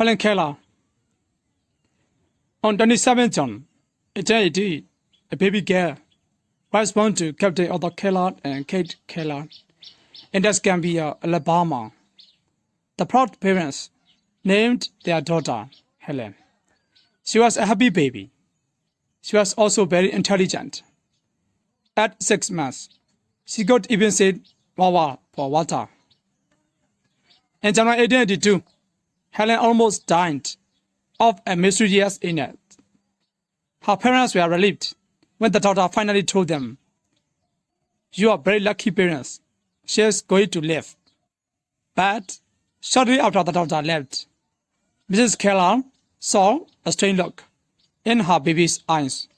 Helen Keller. On 27 June 1880, a baby girl was born to Captain Arthur Keller and Kate Keller in Escambia, Alabama. The proud parents named their daughter Helen. She was a happy baby. She was also very intelligent. At 6 months, she could even say "wawa" for water. In January 1882, Helen almost died of a mysterious illness. Her parents were relieved when the doctor finally told them, "You are very lucky parents. She is going to live." But shortly after the doctor left, Mrs. Keller saw a strange look in her baby's eyes.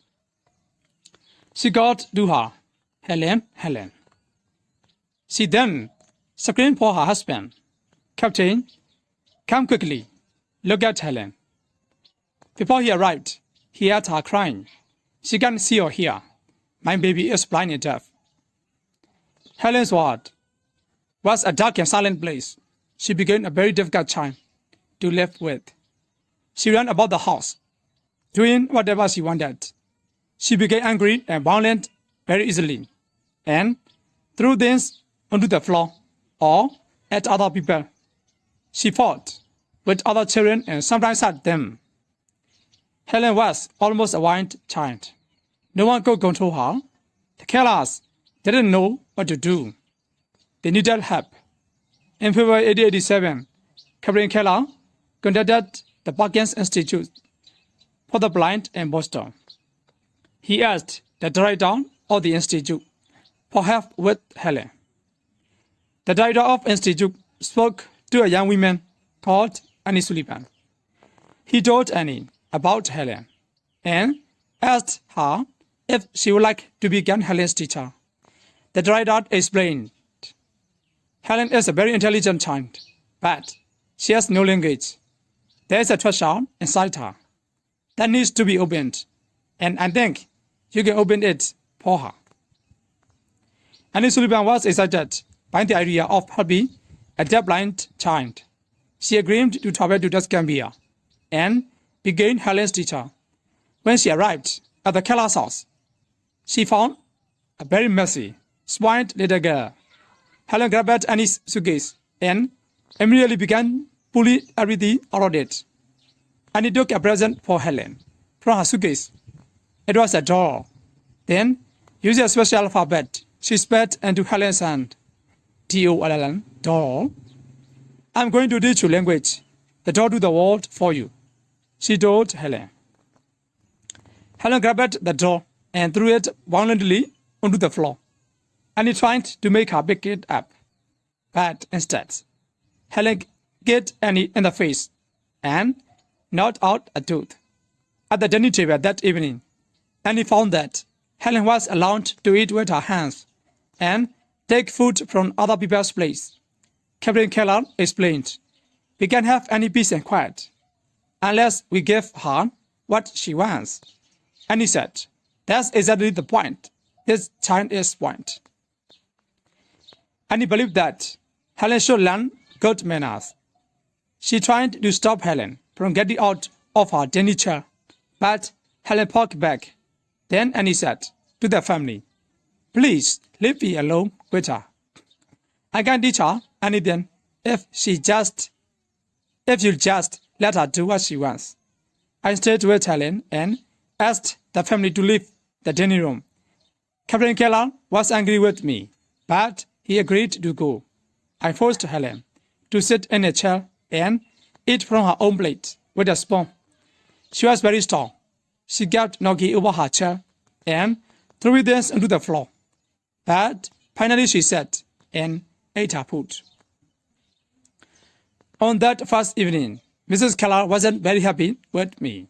She called to her, "Helen, Helen." She then screamed for her husband, "Captain, come quickly, look at Helen." Before he arrived, he heard her crying, "She can't see or hear. My baby is blind and deaf." Helen's world was a dark and silent place. She became a very difficult child to live with. She ran about the house, doing whatever she wanted. She became angry and violent very easily, and threw things onto the floor or at other people. She fought with other children and sometimes hurt them. Helen was almost a wild child. No one could control her. The Kellers didn't know what to do. They needed help. In February 1887, Captain Keller contacted the Parkins Institute for the Blind in Boston. He asked the director of the institute for help with Helen. The director of the institute spoke to a young woman called Annie Sullivan. He told Annie about Helen and asked her if she would like to become Helen's teacher. The director explained, "Helen is a very intelligent child, but she has no language. There is a treasure inside her that needs to be opened, and I think you can open it for her." Annie Sullivan was excited by the idea of helping a deaf-blind child. She agreed to travel to Escambia and became Helen's teacher. When she arrived at the Keller's house, she found a very messy, spoiled little girl. Helen grabbed Annie's suitcase and immediately began pulling everything out of it. Annie took a present for Helen from her suitcase. It was a doll. Then, using a special alphabet, she spat into Helen's hand. "Doll, doll. I'm going to teach you language, the door to the world for you," she told Helen. Helen grabbed the doll and threw it violently onto the floor. Annie tried to make her pick it up, but instead, Helen hit Annie in the face and knocked out a tooth. At the dining table that evening, Annie found that Helen was allowed to eat with her hands and take food from other people's plates. Captain Keller explained, "We can't have any peace and quiet unless we give her what she wants." Annie said, "That's exactly the point. This child is point." Annie believed that Helen should learn good manners. She tried to stop Helen from getting out of her tiny chair, but Helen poked back. Then Annie said to the family, "Please leave me alone with her. I can't teach her anything if you just let her do what she wants." I stayed with Helen and asked the family to leave the dining room. Captain Keller was angry with me, but he agreed to go. I forced Helen to sit in a chair and eat from her own plate with a spoon. She was very strong. She kept knocking over her chair and threw things into the floor. But finally she sat and ate her food. On that first evening, Mrs. Keller wasn't very happy with me.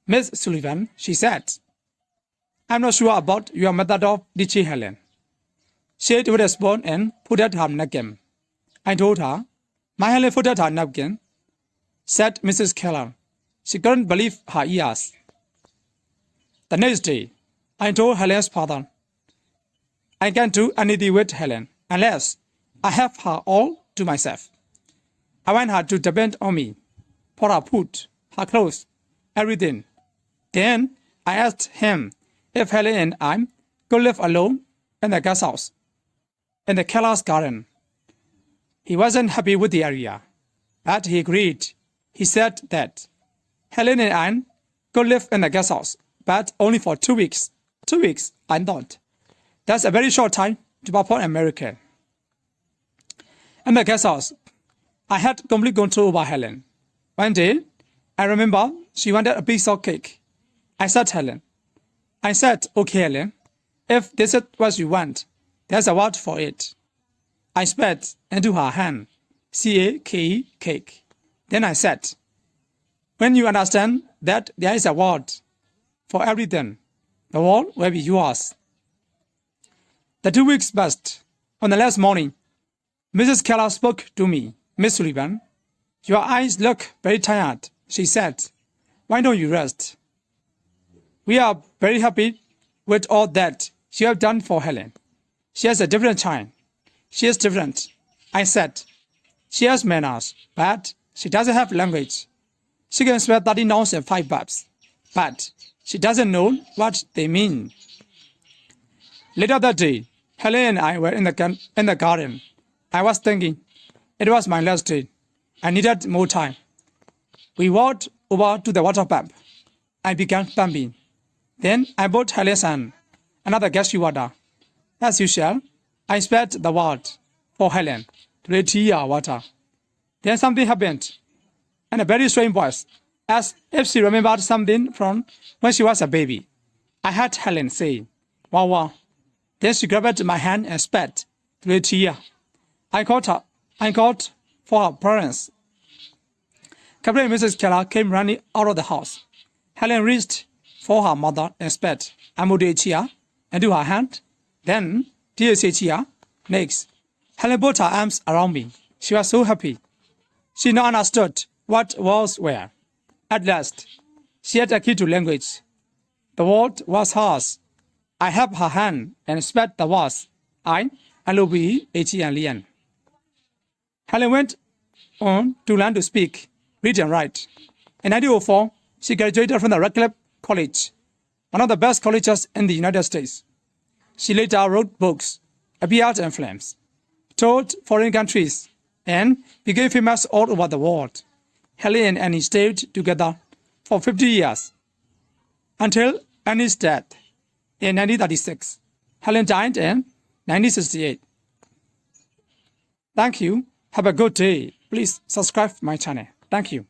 "Miss Sullivan," she said, "I'm not sure about your method of teaching Helen." She ate with a spoon and put at her napkin. I told her, "My Helen put at her napkin," said Mrs. Keller. She couldn't believe her ears. The next day, I told Helen's father, "I can't do anything with Helen unless I have her all to myself. I want her to depend on me. for her food, her clothes, everything. Then I asked him if Helen and I could live alone in the guest house in the Keller's garden. He wasn't happy with the area, but he agreed. He said that Helen and I could live in the guest house, but only for 2 weeks. 2 weeks, I thought. That's a very short time to perform American. In the guest house, I had complete control over Helen. One day, I remember she wanted a piece of cake. I said, okay, Helen, if this is what you want, there's a word for it. I spat into her hand, C-A-K-E, cake. Then I said, when you understand that there is a word for everything, the world will be yours. The 2 weeks passed. On the last morning, Mrs. Keller spoke to me. Miss Sullivan, your eyes look very tired, she said. Why don't you rest? We are very happy with all that you have done for Helen. She has a different child. She is different. I said, she has manners, but she doesn't have language. She can spell 30 nouns and 5 verbs, but she doesn't know what they mean. Later that day, Helen and I were in the garden. I was thinking, it was my last day. I needed more time. We walked over to the water pump. I began pumping. Then I bought Helen's son another gas water. As usual, I spat the word for Helen to retire water. Then something happened, and a very strange voice, as if she remembered something from when she was a baby. I heard Helen say, "Wow, wow." Then she grabbed my hand and spat to retire. I called for her parents. Captain and Mrs. Keller came running out of the house. Helen reached for her mother and spat Amudechia into her hand. Then Diasechia next. Helen put her arms around me. She was so happy. She now understood what was where. At last, she had a key to language. The word was hers. I held her hand and spat the words I, Alobi, Echi, and Lian. Helen went on to learn to speak, read and write. In 1904, she graduated from the Radcliffe College, one of the best colleges in the United States. She later wrote books, appeared in films, toured foreign countries, and became famous all over the world. Helen and Annie stayed together for 50 years, until Annie's death in 1936. Helen died in 1968. Thank you. Have a good day. Please subscribe my channel. Thank you.